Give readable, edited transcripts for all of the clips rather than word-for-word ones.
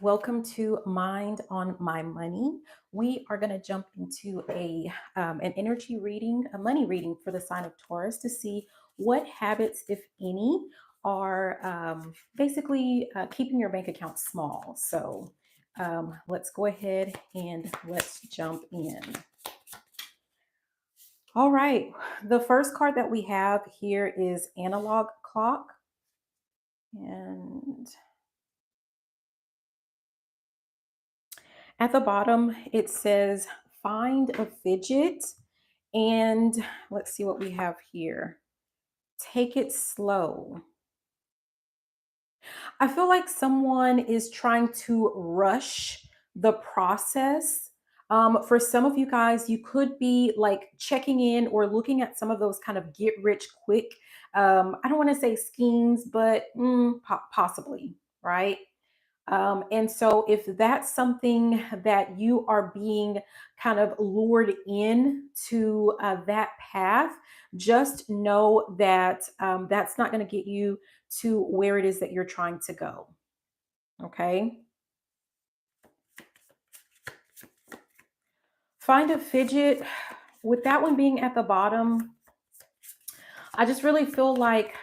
Welcome to Mind on My Money. We are going to jump into an energy reading, a money reading for the sign of Taurus to see what habits, if any, are basically keeping your bank account small. So let's go ahead and let's jump in. All right. The first card that we have here is Analog Clock. And at the bottom, it says, find a fidget. And let's see what we have here. Take it slow. I feel like someone is trying to rush the process. For some of you guys, you could be like checking in or looking at some of those kind of get rich quick. I don't want to say schemes, but possibly, right? And so, if that's something that you are being kind of lured in to that path, just know that that's not going to get you to where it is that you're trying to go. Okay. Find a fidget. With that one being at the bottom, I just really feel like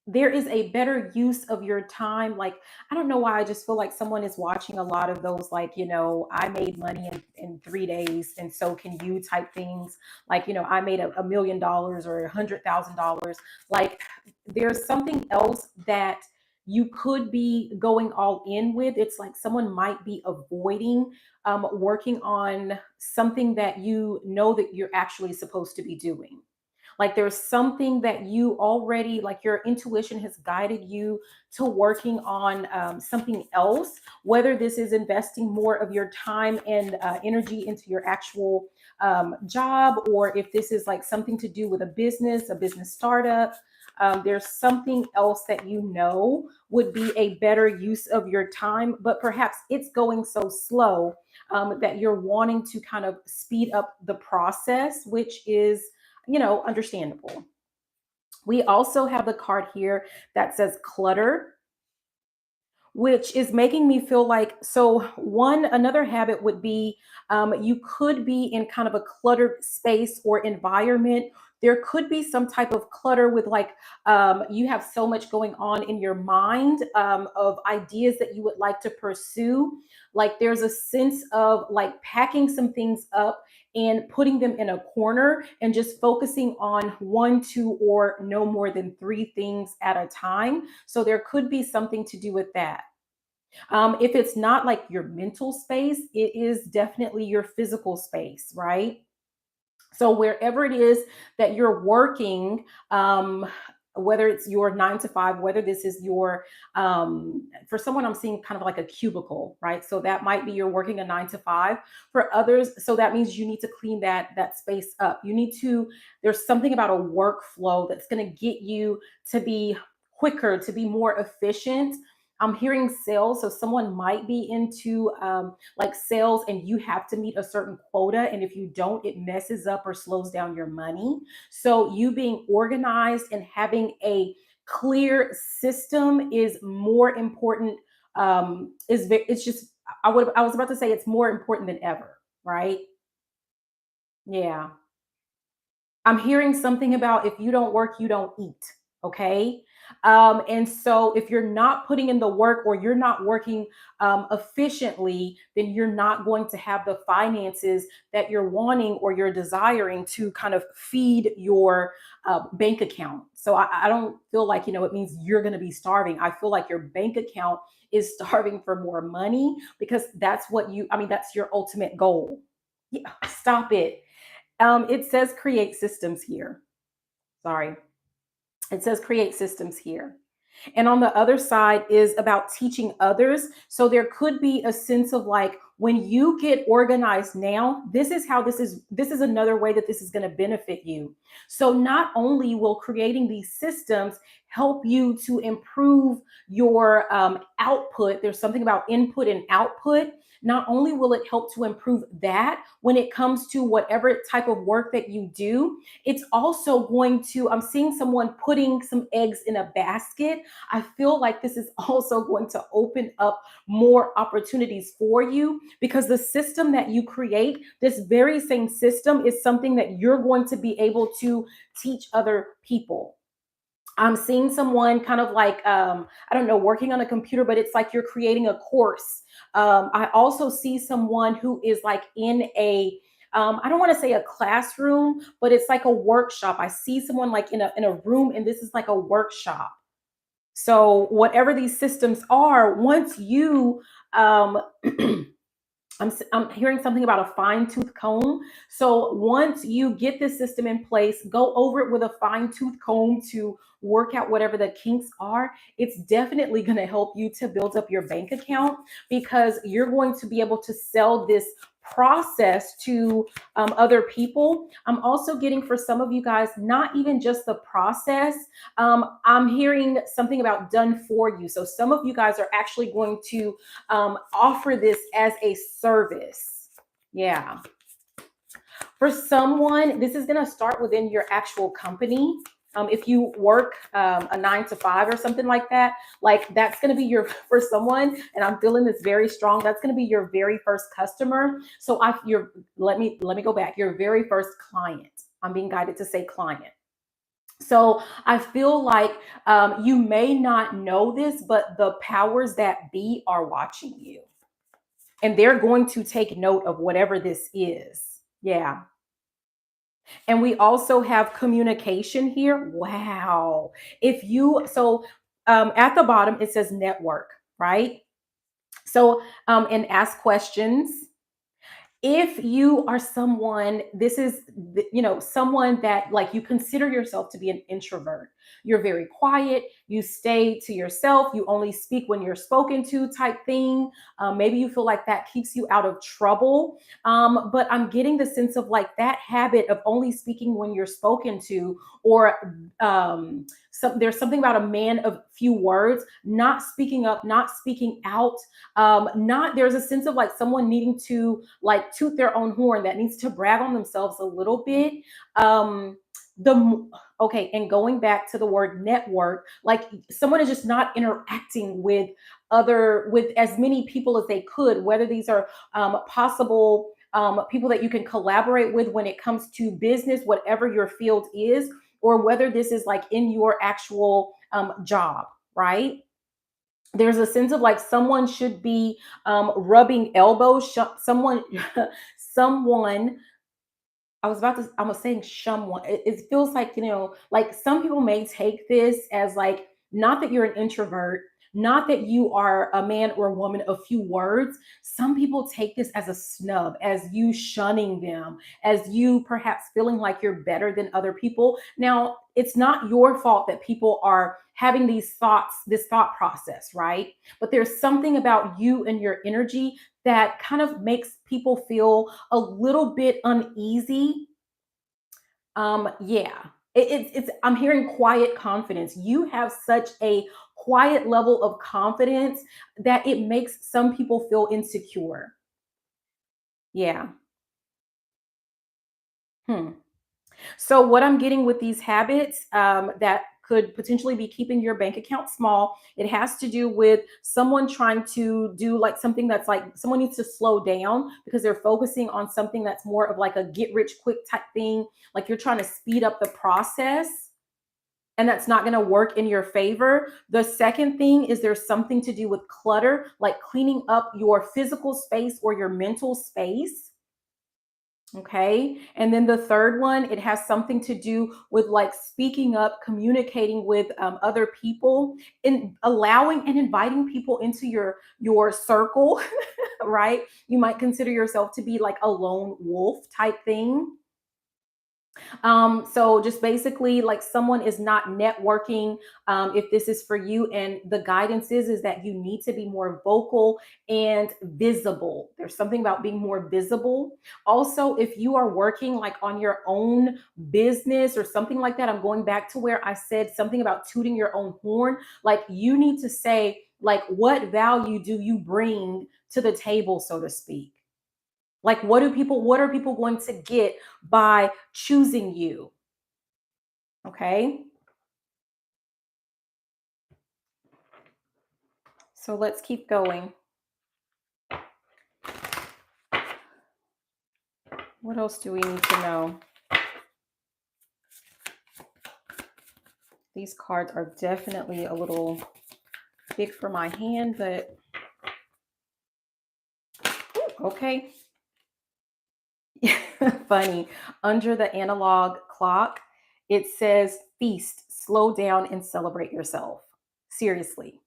there is a better use of your time. Like, I don't know why, I just feel like someone is watching a lot of those, like, I made money in 3 days and so can you type things. Like, I made $1 million or $100,000. Like, there's something else that you could be going all in with. It's like someone might be avoiding working on something that you know that you're actually supposed to be doing. Like, there's something that you already, like, your intuition has guided you to working on something else, whether this is investing more of your time and energy into your actual job, or if this is like something to do with a business startup. There's something else that would be a better use of your time, but perhaps it's going so slow that you're wanting to kind of speed up the process, which is understandable. We also have the card here that says clutter, which is making me feel like, another habit would be you could be in kind of a cluttered space or environment. There could be some type of clutter with, like, you have so much going on in your mind of ideas that you would like to pursue. Like, there's a sense of like packing some things up and putting them in a corner and just focusing on one, two, or no more than three things at a time. So there could be something to do with that. If it's not like your mental space, it is definitely your physical space, right? So wherever it is that you're working, whether it's your 9 to 5, whether this is for someone, I'm seeing kind of like a cubicle, right? So that might be you're working a 9 to 5. For others, so that means you need to clean that space up. There's something about a workflow that's going to get you to be quicker, to be more efficient. I'm hearing sales. So someone might be into like sales, and you have to meet a certain quota. And if you don't, it messes up or slows down your money. So you being organized and having a clear system is more important. It's just, I was about to say it's more important than ever, right? Yeah. I'm hearing something about if you don't work, you don't eat. Okay. And so if you're not putting in the work, or you're not working efficiently, then you're not going to have the finances that you're wanting or you're desiring to kind of feed your bank account. So I don't feel like, it means you're going to be starving. I feel like your bank account is starving for more money, because that's your ultimate goal. Yeah, stop it. It says create systems here. Sorry. It says create systems here. And on the other side is about teaching others. So there could be a sense of like, when you get organized now, this is another way that this is going to benefit you. So not only will creating these systems help you to improve your output. There's something about input and output. Not only will it help to improve that when it comes to whatever type of work that you do, it's also going to, I'm seeing someone putting some eggs in a basket. I feel like this is also going to open up more opportunities for you, because the system that you create, this very same system, is something that you're going to be able to teach other people. I'm seeing someone kind of like, I don't know, working on a computer, but it's like you're creating a course. I also see someone who is like in a, I don't want to say a classroom, but it's like a workshop. I see someone like in a room, and this is like a workshop. So whatever these systems are, once you, um, I'm hearing something about a fine tooth comb. So once you get this system in place, go over it with a fine tooth comb to work out whatever the kinks are. It's definitely going to help you to build up your bank account, because you're going to be able to sell this process to other people. I'm also getting, for some of you guys, not even just the process. I'm hearing something about done for you. So some of you guys are actually going to offer this as a service. Yeah. For someone, this is going to start within your actual company. If you work a 9 to 5 or something like that, like that's going to be your, for someone, and I'm feeling this very strong, that's going to be your very first customer. So let me go back, your very first client. I'm being guided to say client. So I feel like you may not know this, but the powers that be are watching you, and they're going to take note of whatever this is. Yeah. And we also have communication here. Wow. If you, so at the bottom, it says network, right? So, and ask questions. If you are someone, this is, someone that like you consider yourself to be an introvert, you're very quiet, you stay to yourself, you only speak when you're spoken to type thing. Maybe you feel like that keeps you out of trouble. But I'm getting the sense of like that habit of only speaking when you're spoken to, or so there's something about a man of few words, not speaking up, not speaking out. Not, there's a sense of like someone needing to like toot their own horn, that needs to brag on themselves a little bit. The Okay, and going back to the word network, like someone is just not interacting with as many people as they could, whether these are possible people that you can collaborate with when it comes to business, whatever your field is, or whether this is like in your actual job, right? There's a sense of like someone should be rubbing elbows. Someone, someone. I was saying someone. It feels like, like some people may take this as like, not that you're an introvert, not that you are a man or a woman of few words. Some people take this as a snub, as you shunning them, as you perhaps feeling like you're better than other people. Now, it's not your fault that people are having these thoughts, this thought process, right? But there's something about you and your energy that kind of makes people feel a little bit uneasy. Yeah. It's I'm hearing quiet confidence. You have such a quiet level of confidence that it makes some people feel insecure. Yeah. Hmm. So what I'm getting with these habits that could potentially be keeping your bank account small, it has to do with someone trying to do like something that's like someone needs to slow down because they're focusing on something that's more of like a get rich quick type thing. Like you're trying to speed up the process, and that's not going to work in your favor. The second thing is there's something to do with clutter, like cleaning up your physical space or your mental space. Okay. And then the third one, it has something to do with like speaking up, communicating with other people, and allowing and inviting people into your circle, right? You might consider yourself to be like a lone wolf type thing. So just basically like someone is not networking, if this is for you, and the guidance is that you need to be more vocal and visible. There's something about being more visible. Also, if you are working like on your own business or something like that, I'm going back to where I said something about tooting your own horn. Like you need to say, like, what value do you bring to the table, so to speak? Like, what are people going to get by choosing you? Okay. So let's keep going. What else do we need to know? These cards are definitely a little big for my hand, but okay. Funny. Under the analog clock, it says feast, slow down and celebrate yourself. Seriously.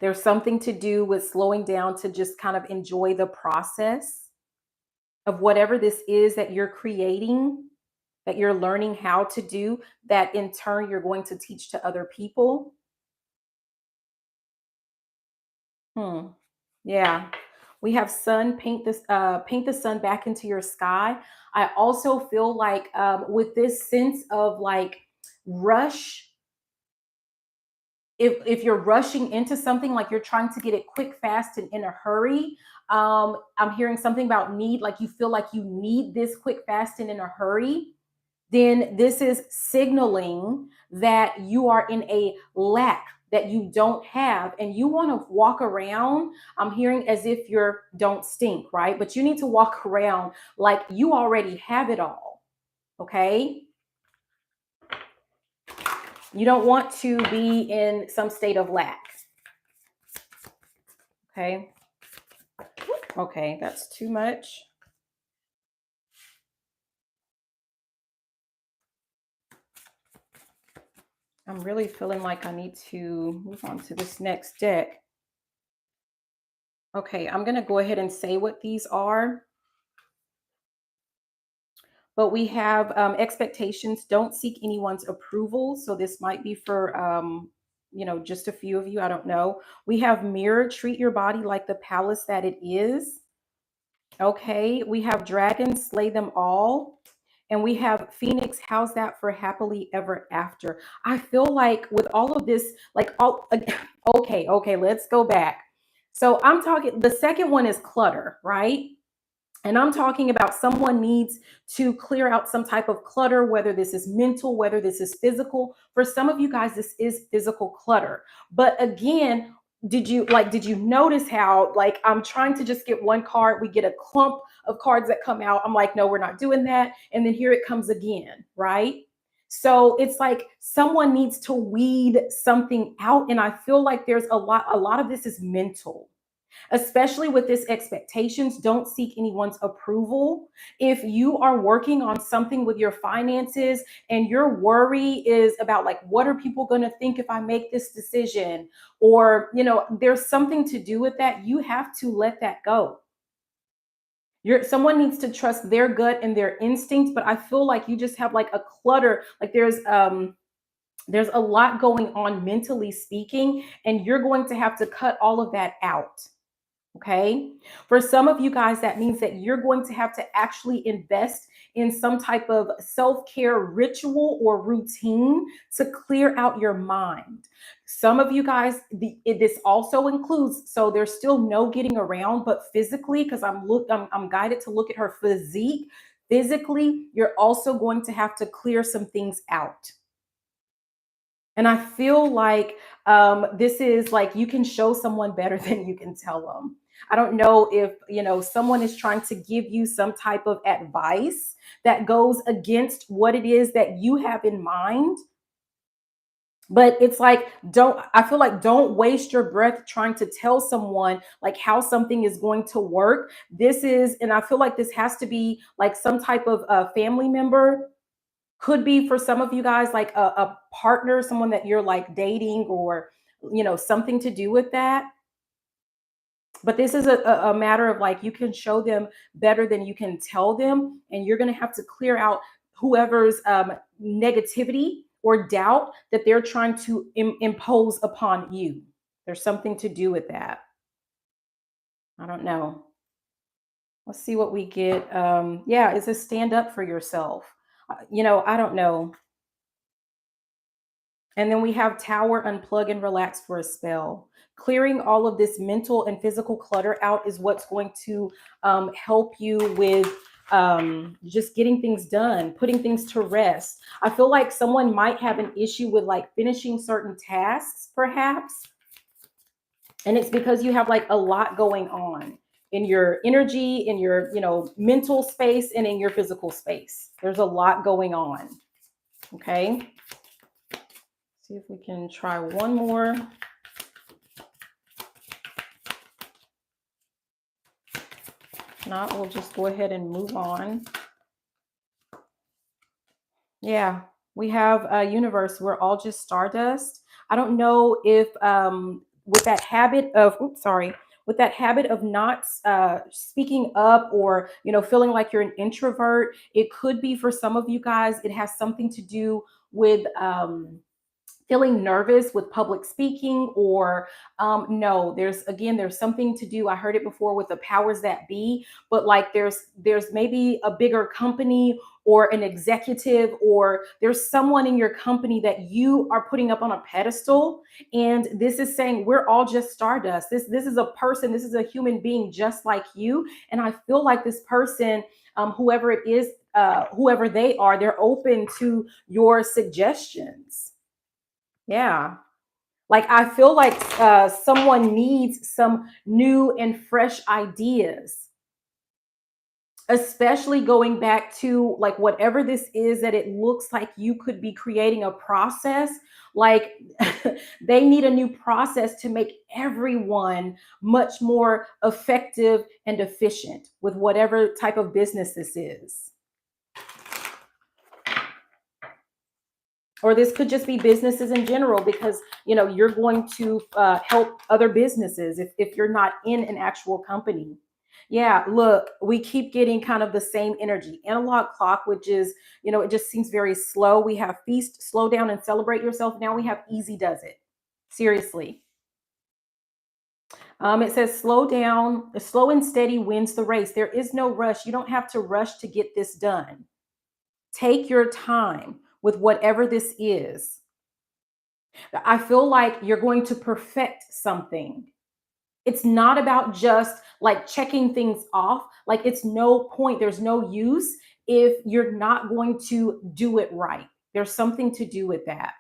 There's something to do with slowing down to just kind of enjoy the process of whatever this is that you're creating, that you're learning how to do, that in turn you're going to teach to other people. Hmm. Yeah. We have sun, paint the sun back into your sky. I also feel like with this sense of like rush, if you're rushing into something, like you're trying to get it quick, fast, and in a hurry, I'm hearing something about need, like you feel like you need this quick, fast, and in a hurry, then this is signaling that you are in a lack that you don't have, and you want to walk around, I'm hearing, as if you're don't stink, right? But you need to walk around like you already have it all. Okay. You don't want to be in some state of lack. Okay. Okay, that's too much. I'm really feeling like I need to move on to this next deck. Okay, I'm going to go ahead and say what these are. But we have expectations. Don't seek anyone's approval. So this might be for, just a few of you. I don't know. We have mirror. Treat your body like the palace that it is. Okay. We have dragons. Slay them all. And we have Phoenix. How's that for happily ever after? I feel like with all of this, like all, okay, let's go back. So I'm talking, the second one is clutter, right? And I'm talking about someone needs to clear out some type of clutter, whether this is mental, whether this is physical. For some of you guys, this is physical clutter. But again, did you notice how, like, I'm trying to just get one card, we get a clump of cards that come out. I'm like, no, we're not doing that. And then here it comes again, right? So it's like someone needs to weed something out. And I feel like there's a lot of this is mental, especially with this expectations. Don't seek anyone's approval. If you are working on something with your finances and your worry is about like, what are people going to think if I make this decision? Or, there's something to do with that. You have to let that go. Someone needs to trust their gut and their instincts, but I feel like you just have like a clutter. Like there's a lot going on mentally speaking, and you're going to have to cut all of that out. Okay. For some of you guys, that means that you're going to have to actually invest in some type of self care ritual or routine to clear out your mind. Some of you guys, this also includes, so there's still no getting around, but physically, because I'm guided to look at her physique. Physically, you're also going to have to clear some things out. And I feel like this is like you can show someone better than you can tell them. I don't know if, someone is trying to give you some type of advice that goes against what it is that you have in mind. But it's like, I feel like don't waste your breath trying to tell someone like how something is going to work. And I feel like this has to be like some type of family member. Could be for some of you guys like a partner, someone that you're like dating, or something to do with that. But this is a matter of like, you can show them better than you can tell them. And you're going to have to clear out whoever's negativity or doubt that they're trying to impose upon you. There's something to do with that. I don't know. Let's see what we get. Yeah, it's a stand up for yourself. I don't know. And then we have tower, unplug, and relax for a spell. Clearing all of this mental and physical clutter out is what's going to help you with just getting things done, putting things to rest. I feel like someone might have an issue with like finishing certain tasks, perhaps. And it's because you have like a lot going on in your energy, in your, mental space, and in your physical space. There's a lot going on. Okay. See if we can try one more. If not, we'll just go ahead and move on. Yeah, we have a universe. We're all just stardust. I don't know if with that habit of, with that habit of not speaking up, or feeling like you're an introvert, it could be for some of you guys. It has something to do with feeling nervous with public speaking, or no, there's something to do. I heard it before with the powers that be, but like there's maybe a bigger company or an executive, or there's someone in your company that you are putting up on a pedestal, and this is saying we're all just stardust. This is a person, this is a human being just like you. And I feel like this person, whoever it is, whoever they are, they're open to your suggestions. Yeah. Like I feel like someone needs some new and fresh ideas, especially going back to like whatever this is that it looks like you could be creating a process. Like they need a new process to make everyone much more effective and efficient with whatever type of business this is. Or this could just be businesses in general, because you're going to help other businesses if you're not in an actual company. Yeah, look, we keep getting kind of the same energy. Analog clock, which is, it just seems very slow. We have feast, slow down, and celebrate yourself. Now we have easy does it. Seriously. It says slow down, slow and steady wins the race. There is no rush. You don't have to rush to get this done. Take your time with whatever this is. I feel like you're going to perfect something. It's not about just like checking things off. Like it's no point, there's no use if you're not going to do it right. There's something to do with that.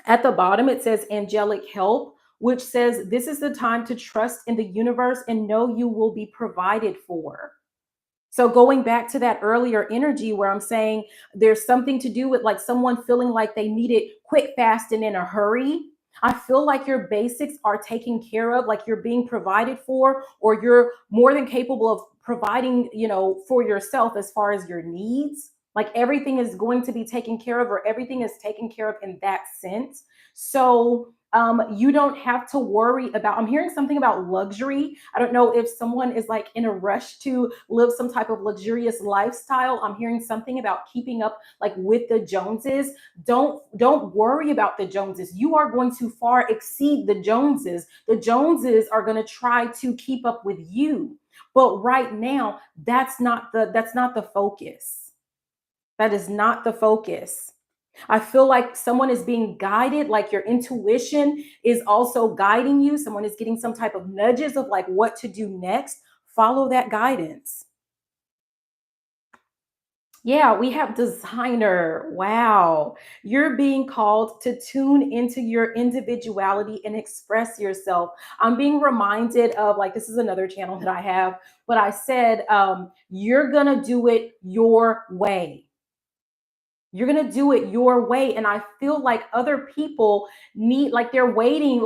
At the bottom, it says angelic help, which says this is the time to trust in the universe and know you will be provided for. So going back to that earlier energy where I'm saying there's something to do with like someone feeling like they need it quick, fast, and in a hurry. I feel like your basics are taken care of, like you're being provided for, or you're more than capable of providing, for yourself as far as your needs. Like everything is going to be taken care of, or everything is taken care of in that sense. So you don't have to worry about, I'm hearing something about luxury. I don't know if someone is like in a rush to live some type of luxurious lifestyle. I'm hearing something about keeping up like with the Joneses. Don't worry about the Joneses. You are going to far exceed the Joneses. The Joneses are going to try to keep up with you. But right now, that's not the focus. That is not the focus. I feel like someone is being guided, like your intuition is also guiding you. Someone is getting some type of nudges of like what to do next. Follow that guidance. Yeah, we have designer. Wow. You're being called to tune into your individuality and express yourself. I'm being reminded of like, this is another channel that I have, but I said, you're going to do it your way. You're going to do it your way. And I feel like other people need, like they're waiting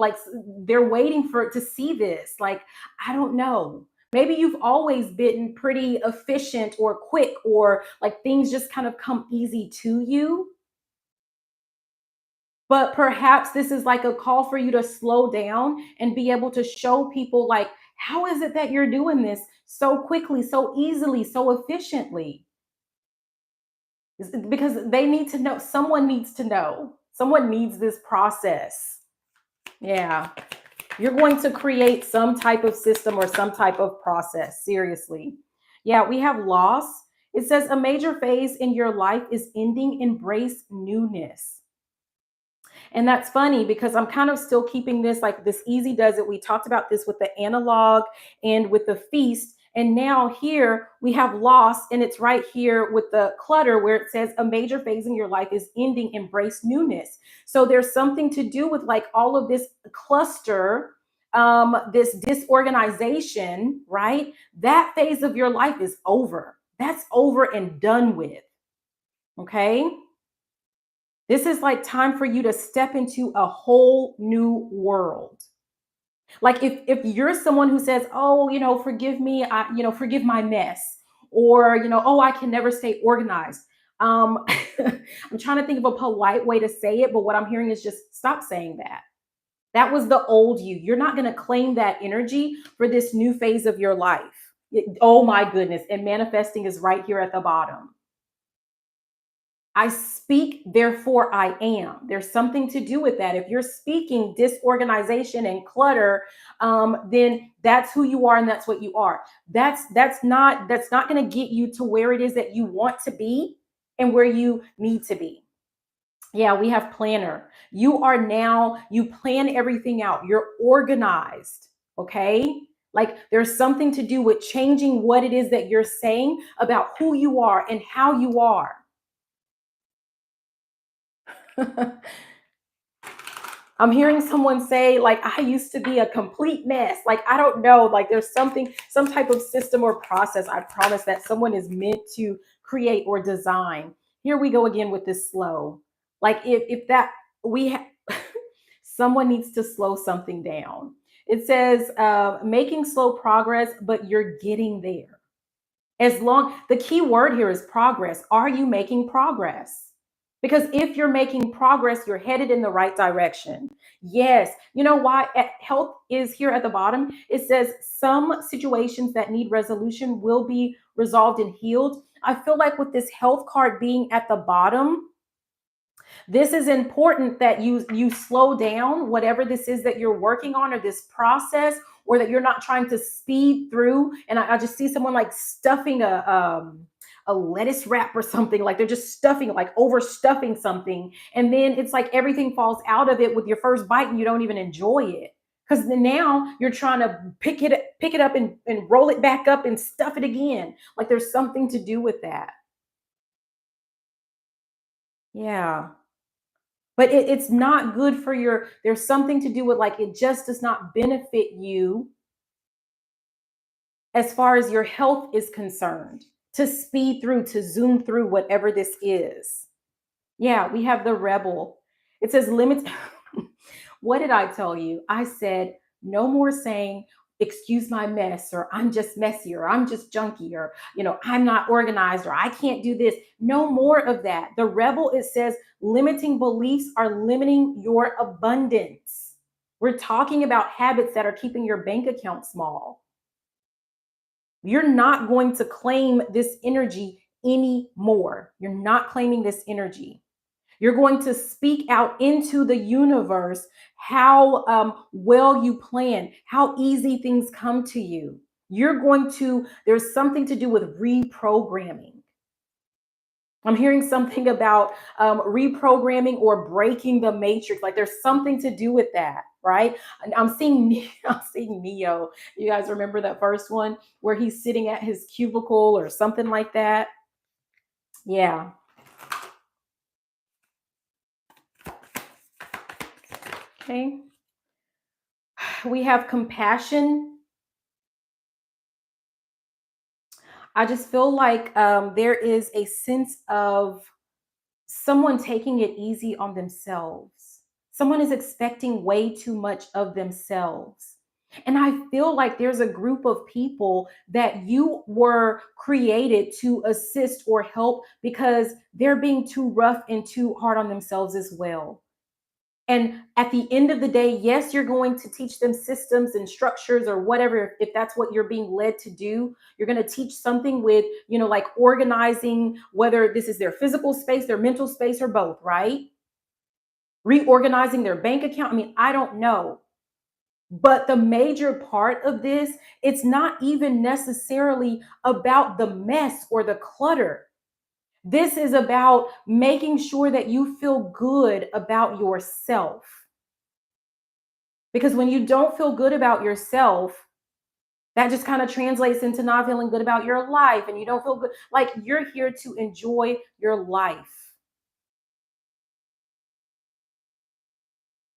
for it to see this. Like, I don't know. Maybe you've always been pretty efficient or quick, or like things just kind of come easy to you. But perhaps this is like a call for you to slow down and be able to show people, like, how is it that you're doing this so quickly, so easily, so efficiently? Because they need to know, someone needs to know, someone needs this process. Yeah, you're going to create some type of system or some type of process, seriously. Yeah, we have loss. It says a major phase in your life is ending, embrace newness. And that's funny because I'm kind of still keeping this like this easy does it. We talked about this with the analog and with the feast. And now here we have loss, and it's right here with the clutter where it says a major phase in your life is ending, embrace newness. So there's something to do with like all of this cluster, this disorganization, right? That phase of your life is over. That's over and done with. Okay. This is like time for you to step into a whole new world. Like if you're someone who says, "Oh, forgive me, forgive my mess," or "Oh, I can never stay organized." I'm trying to think of a polite way to say it, but what I'm hearing is just stop saying that. That was the old you. You're not going to claim that energy for this new phase of your life. Oh my goodness. And manifesting is right here at the bottom. I speak, therefore I am. There's something to do with that. If you're speaking disorganization and clutter, then that's who you are and that's what you are. That's not going to get you to where it is that you want to be and where you need to be. Yeah, we have planner. You plan everything out. You're organized. Okay. Like there's something to do with changing what it is that you're saying about who you are and how you are. I'm hearing someone say, like, I used to be a complete mess. Like, I don't know. Like, there's something, some type of system or process, I promise, that someone is meant to create or design. Here we go again with this slow. Like, if that, someone needs to slow something down. It says, making slow progress, but you're getting there. The key word here is progress. Are you making progress? Because if you're making progress, you're headed in the right direction. Yes. You know why health is here at the bottom? It says some situations that need resolution will be resolved and healed. I feel like with this health card being at the bottom, this is important that you slow down whatever this is that you're working on, or this process, or that you're not trying to speed through. And I just see someone like stuffing a lettuce wrap or something, like they're just stuffing, like overstuffing something, and then it's like everything falls out of it with your first bite and you don't even enjoy it, because then now you're trying to pick it up and roll it back up and stuff it again. Like there's something to do with that. Yeah. But it's not good for there's something to do with, like, it just does not benefit you as far as your health is concerned, to speed through, to zoom through whatever this is. Yeah, we have the rebel. It says limit. What did I tell you? I said no more saying, excuse my mess, or I'm just messy, or I'm just junky, or I'm not organized, or I can't do this. No more of that. The rebel, it says limiting beliefs are limiting your abundance. We're talking about habits that are keeping your bank account small. You're not going to claim this energy anymore. You're not claiming this energy. You're going to speak out into the universe how well you plan, how easy things come to you. There's something to do with reprogramming. I'm hearing something about reprogramming or breaking the matrix. Like there's something to do with that, right? And I'm seeing Neo. You guys remember that first one where he's sitting at his cubicle or something like that? Yeah. Okay. We have compassion. I just feel like there is a sense of someone taking it easy on themselves. Someone is expecting way too much of themselves. And I feel like there's a group of people that you were created to assist or help because they're being too rough and too hard on themselves as well. And at the end of the day, yes, you're going to teach them systems and structures or whatever, if that's what you're being led to do. You're going to teach something with, like organizing, whether this is their physical space, their mental space, or both, right? Reorganizing their bank account. I mean, I don't know. But the major part of this, it's not even necessarily about the mess or the clutter. This is about making sure that you feel good about yourself. Because when you don't feel good about yourself, that just kind of translates into not feeling good about your life, and you don't feel good. Like, you're here to enjoy your life.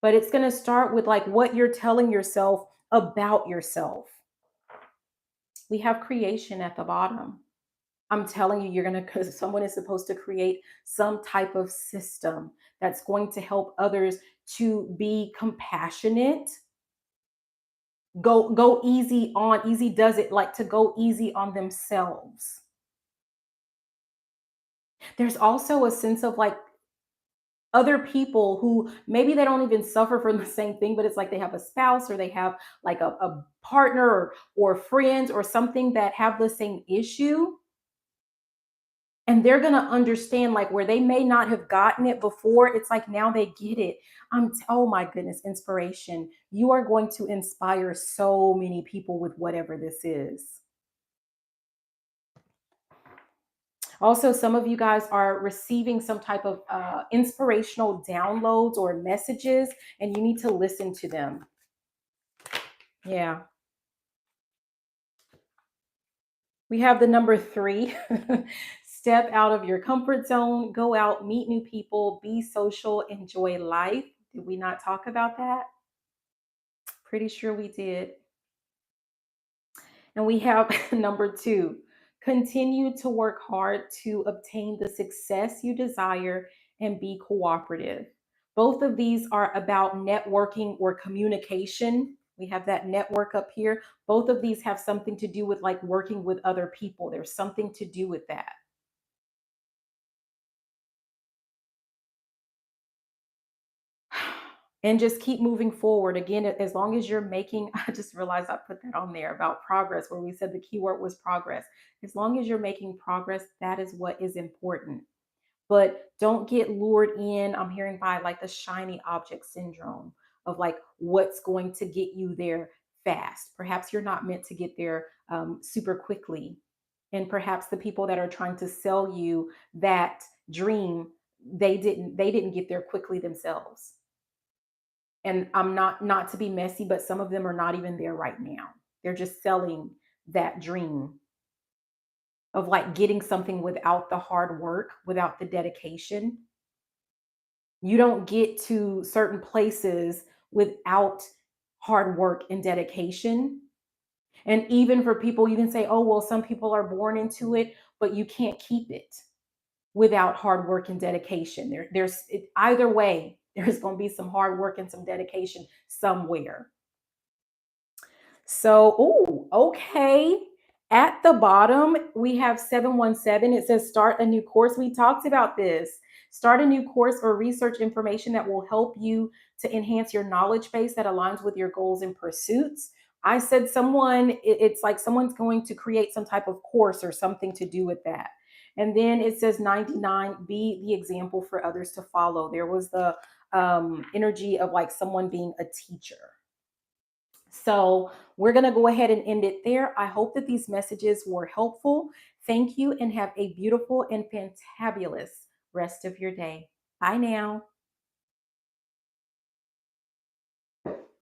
But it's going to start with like what you're telling yourself about yourself. We have creation at the bottom. I'm telling you, you're going to, because someone is supposed to create some type of system that's going to help others to be compassionate. Go easy does it, like to go easy on themselves. There's also a sense of like other people who maybe they don't even suffer from the same thing, but it's like they have a spouse or they have like a partner or friends or something that have the same issue. And they're going to understand, like, where they may not have gotten it before. It's like now they get it. Oh my goodness, inspiration. You are going to inspire so many people with whatever this is. Also, some of you guys are receiving some type of inspirational downloads or messages, and you need to listen to them. Yeah. We have the number 3. Step out of your comfort zone, go out, meet new people, be social, enjoy life. Did we not talk about that? Pretty sure we did. And we have number 2. Continue to work hard to obtain the success you desire and be cooperative. Both of these are about networking or communication. We have that network up here. Both of these have something to do with like working with other people. There's something to do with that. And just keep moving forward. Again, as long as you're making, I just realized I put that on there about progress, where we said the keyword was progress. As long as you're making progress, that is what is important. But don't get lured in, I'm hearing, by like the shiny object syndrome of like what's going to get you there fast. Perhaps you're not meant to get there super quickly. And perhaps the people that are trying to sell you that dream, they didn't get there quickly themselves. And I'm not to be messy, but some of them are not even there right now. They're just selling that dream of like getting something without the hard work, without the dedication. You don't get to certain places without hard work and dedication. And even for people, you can say, oh, well, some people are born into it, but you can't keep it without hard work and dedication. Either way, there's going to be some hard work and some dedication somewhere. So, oh, okay. At the bottom, we have 717. It says start a new course. We talked about this. Start a new course or research information that will help you to enhance your knowledge base that aligns with your goals and pursuits. I said it's like someone's going to create some type of course or something to do with that. And then it says 99, be the example for others to follow. There was the energy of like someone being a teacher. So we're going to go ahead and end it there. I hope that these messages were helpful. Thank you and have a beautiful and fantabulous rest of your day. Bye now.